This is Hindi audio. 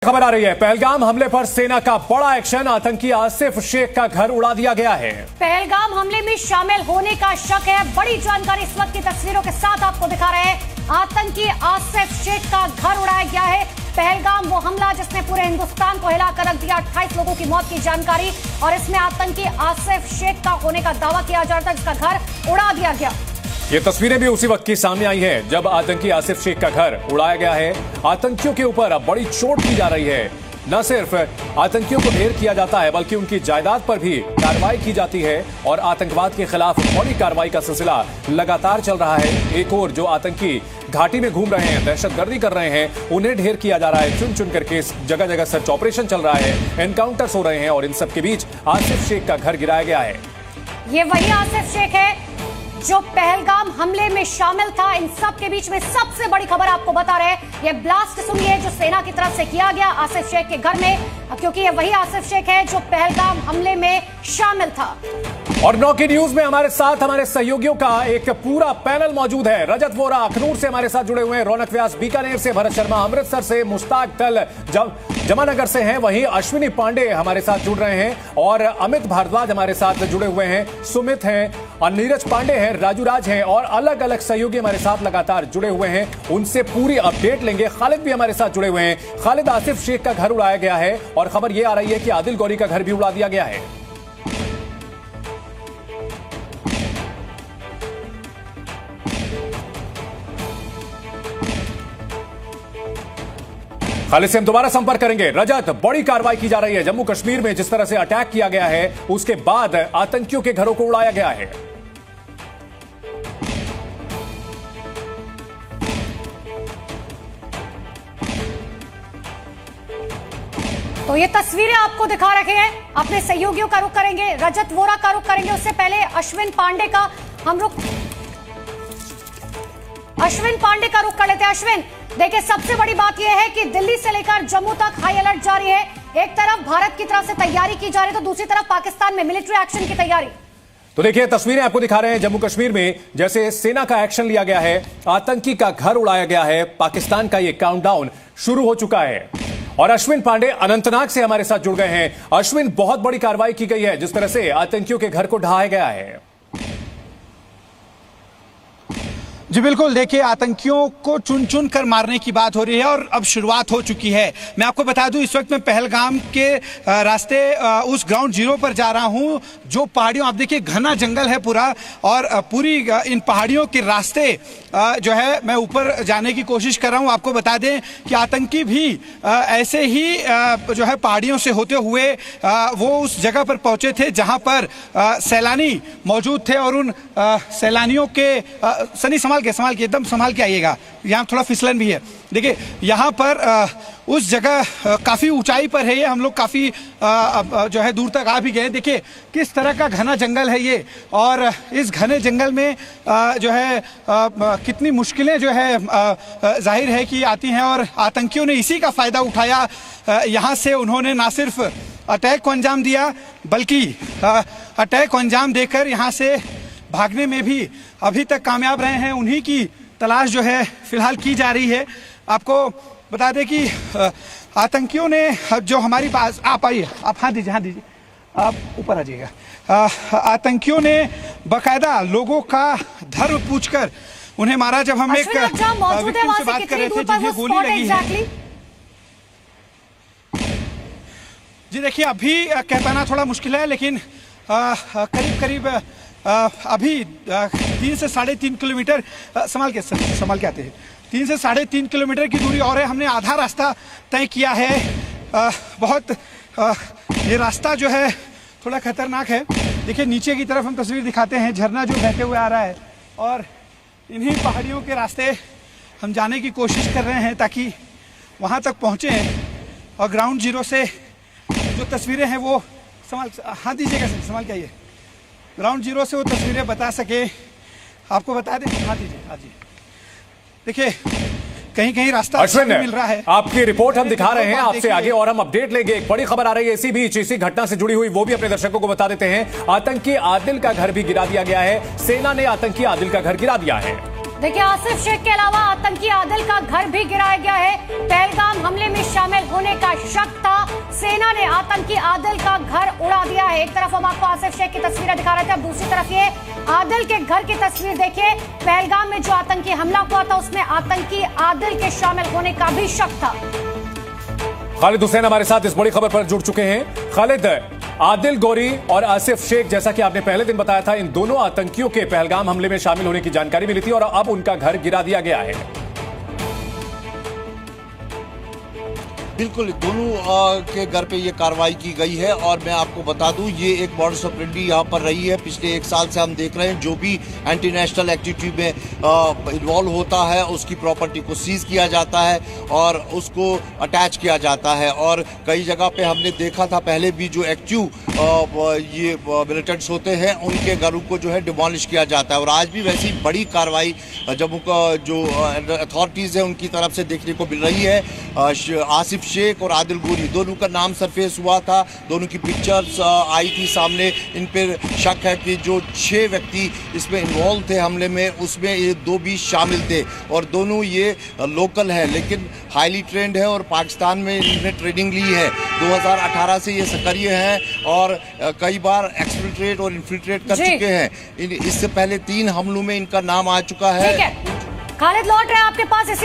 खबर आ रही है, पहलगाम हमले पर सेना का बड़ा एक्शन। आतंकी आसिफ शेख का घर उड़ा दिया गया है। पहलगाम हमले में शामिल होने का शक है। बड़ी जानकारी इस वक्त की तस्वीरों के साथ आपको दिखा रहे हैं। आतंकी आसिफ शेख का घर उड़ाया गया है। पहलगाम वो हमला जिसने पूरे हिंदुस्तान को हिलाकर रख दिया। 28 लोगों की मौत की जानकारी और इसमें आतंकी आसिफ शेख का होने का दावा किया जा रहा था, जिसका घर उड़ा दिया गया। ये तस्वीरें भी उसी वक्त की सामने आई हैं जब आतंकी आसिफ शेख का घर उड़ाया गया है। आतंकियों के ऊपर अब बड़ी चोट की जा रही है। न सिर्फ आतंकियों को ढेर किया जाता है बल्कि उनकी जायदाद पर भी कार्रवाई की जाती है और आतंकवाद के खिलाफ बड़ी कार्रवाई का सिलसिला लगातार चल रहा है। एक और जो आतंकी घाटी में घूम रहे हैं, दहशतगर्दी कर रहे हैं, उन्हें ढेर किया जा रहा है। चुन चुन करके जगह जगह सर्च ऑपरेशन चल रहा है, एनकाउंटर्स हो रहे हैं और इन सब के बीच आसिफ शेख का घर गिराया गया है। ये वही आसिफ शेख है जो पहलगाम हमले में शामिल था। इन सब के बीच में सबसे बड़ी खबर आपको बता रहे हैं, ये ब्लास्ट सुनिए जो सेना की तरफ से किया गया आसिफ शेख के घर में, क्योंकि ये वही आसिफ शेख है जो पहलगाम हमले में शामिल था। और नौ की न्यूज में हमारे साथ हमारे सहयोगियों का एक पूरा पैनल मौजूद है। रजत वोरा अखनूर से हमारे साथ जुड़े हुए हैं, रौनक व्यास बीकानेर से, भरत शर्मा अमृतसर से, मुश्ताक दल जमानगर से हैं, वहीं अश्विनी पांडे हमारे साथ जुड़ रहे हैं और अमित भारद्वाज हमारे साथ जुड़े हुए हैं, सुमित हैं और नीरज पांडे हैं, राजू राज हैं और अलग अलग सहयोगी हमारे साथ लगातार जुड़े हुए हैं। उनसे पूरी अपडेट लेंगे। खालिद भी हमारे साथ जुड़े हुए हैं। खालिद, आसिफ शेख का घर उड़ाया गया है और खबर यह आ रही है कि आदिल गौरी का घर भी उड़ा दिया गया है। खालिद से हम दोबारा संपर्क करेंगे। रजत, बड़ी कार्रवाई की जा रही है जम्मू कश्मीर में, जिस तरह से अटैक किया गया है उसके बाद आतंकियों के घरों को उड़ाया गया है। तो ये तस्वीरें आपको दिखा रखे हैं। अपने सहयोगियों का रुख करेंगे, रजत वोरा का रुख करेंगे। उससे पहले अश्विन पांडे का रुख कर लेते हैं। अश्विन, देखिए सबसे बड़ी बात यह है कि दिल्ली से लेकर जम्मू तक हाई अलर्ट जारी है। एक तरफ भारत की तरफ से तैयारी की जा रही है तो दूसरी तरफ पाकिस्तान में मिलिट्री एक्शन की तैयारी। तो देखिए तस्वीरें आपको दिखा रहे हैं जम्मू कश्मीर में जैसे सेना का एक्शन लिया गया है, आतंकी का घर उड़ाया गया है, पाकिस्तान का यह काउंटडाउन शुरू हो चुका है। और अश्विन पांडे अनंतनाग से हमारे साथ जुड़ गए हैं। अश्विन, बहुत बड़ी कार्रवाई की गई है जिस तरह से आतंकियों के घर को ढहाया गया है। जी बिल्कुल, देखिए आतंकियों को चुन चुन कर मारने की बात हो रही है और अब शुरुआत हो चुकी है। मैं आपको बता दूं, इस वक्त मैं पहलगाम के रास्ते उस ग्राउंड जीरो पर जा रहा हूं जो पहाड़ियों, आप देखिए घना जंगल है पूरा और पूरी इन पहाड़ियों के रास्ते जो है मैं ऊपर जाने की कोशिश कर रहा हूं। आपको बता दें कि आतंकी भी ऐसे ही जो है पहाड़ियों से होते हुए वो उस जगह पर पहुंचे थे जहां पर सैलानी मौजूद थे और उन सैलानियों के सनी संभाल के एकदम संभाल के आइएगा, यहाँ थोड़ा फिसलन भी है। देखिए यहाँ पर उस जगह काफी ऊंचाई पर है ये, हम लोग काफी जो है दूर तक आ भी गए। देखिए किस तरह का घना जंगल है ये और इस घने जंगल में जो है कितनी मुश्किलें जो है जाहिर है कि आती हैं और आतंकियों ने इसी का फायदा उठाया। यहाँ से उन्होंने ना सिर्फ अटैक को अंजाम दिया बल्कि अटैक को अंजाम देकर यहाँ से भागने में भी अभी तक कामयाब रहे हैं। उन्हीं की तलाश जो है फिलहाल की जा रही है। आपको बता दें कि आतंकियों ने जो हमारी पास, आप आइए, आप हाथ दीजिए, आप ऊपर आ जाइएगा। आतंकियों ने बाकायदा लोगों का धर्म पूछकर उन्हें मारा। जब हम एक विक्टिम से बात कर रहे थे जिन्हें गोली लगी है, जी देखिए अभी कह पाना थोड़ा मुश्किल है लेकिन करीब अभी 3 से 3.5 किलोमीटर संभाल के आते हैं, 3 से 3.5 किलोमीटर की दूरी और है। हमने आधा रास्ता तय किया है। बहुत ये रास्ता जो है थोड़ा खतरनाक है। देखिए नीचे की तरफ हम तस्वीर दिखाते हैं, झरना जो बहते हुए आ रहा है और इन्हीं पहाड़ियों के रास्ते हम जाने की कोशिश कर रहे हैं ताकि वहाँ तक पहुँचे और ग्राउंड जीरो से जो तस्वीरें हैं वो हाथ दीजिएगा, संभाल के आइए, ग्राउंड जीरो से वो तस्वीरें बता सके। आपको बता दें, हाँ जी देखिए कहीं कहीं रास्ता मिल रहा है। आपकी रिपोर्ट हम दिखा रहे हैं आपसे आगे और हम अपडेट लेंगे। एक बड़ी खबर आ रही है इसी बीच, इसी घटना से जुड़ी हुई, वो भी अपने दर्शकों को बता देते हैं। आतंकी आदिल का घर भी गिरा दिया गया है। सेना ने आतंकी आदिल का घर गिरा दिया है। देखिए, आसिफ शेख के अलावा आतंकी आदिल का घर भी गिराया गया है। पहलगाम हमले में शामिल होने का शक था। सेना ने आतंकी आदिल का घर उड़ा दिया है। एक तरफ हम आपको आसिफ शेख की तस्वीरें दिखा रहे थे, अब दूसरी तरफ ये आदिल के घर की तस्वीर देखिए। पहलगाम में जो आतंकी हमला हुआ था उसमें आतंकी आदिल के शामिल होने का भी शक था। खालिद हुसैन हमारे साथ इस बड़ी खबर पर जुड़ चुके हैं। खालिद, आदिल गौरी और आसिफ शेख, जैसा कि आपने पहले दिन बताया था, इन दोनों आतंकियों के पहलगाम हमले में शामिल होने की जानकारी मिली थी और अब उनका घर गिरा दिया गया है। बिल्कुल, दोनों के घर पे ये कार्रवाई की गई है और मैं आपको बता दूं, ये एक मॉडस ऑपरेंडी यहाँ पर रही है। पिछले 1 साल से हम देख रहे हैं, जो भी एंटी नेशनल एक्टिविटी में इन्वॉल्व होता है उसकी प्रॉपर्टी को सीज किया जाता है और उसको अटैच किया जाता है। और कई जगह पे हमने देखा था पहले भी, जो एक्टिव ये मिलिटेंट्स होते हैं उनके घरों को जो है डिमोलिश किया जाता है। और आज भी वैसी बड़ी कार्रवाई जम्मू का जो अथॉरिटीज़ है उनकी तरफ से देखने को मिल रही है। आसिफ शेख और आदिल गौरी दोनों का नाम सरफेस हुआ था, दोनों की पिक्चर्स आई थी सामने। इन पर शक है कि जो 6 व्यक्ति इसमें इन्वॉल्व थे हमले में, उसमें ये 2 भी शामिल थे और दोनों ये लोकल है लेकिन हाईली ट्रेंड है और पाकिस्तान में इन्होंने ट्रेनिंग ली है। 2018 से ये सक्रिय हैं और कई बार एक्सफिल्ट्रेट और इन्फिल्ट्रेट कर चुके हैं। इससे पहले 3 हमलों में इनका नाम आ चुका है। ठीक है, खालिद लौट रहे हैं आपके पास। इसी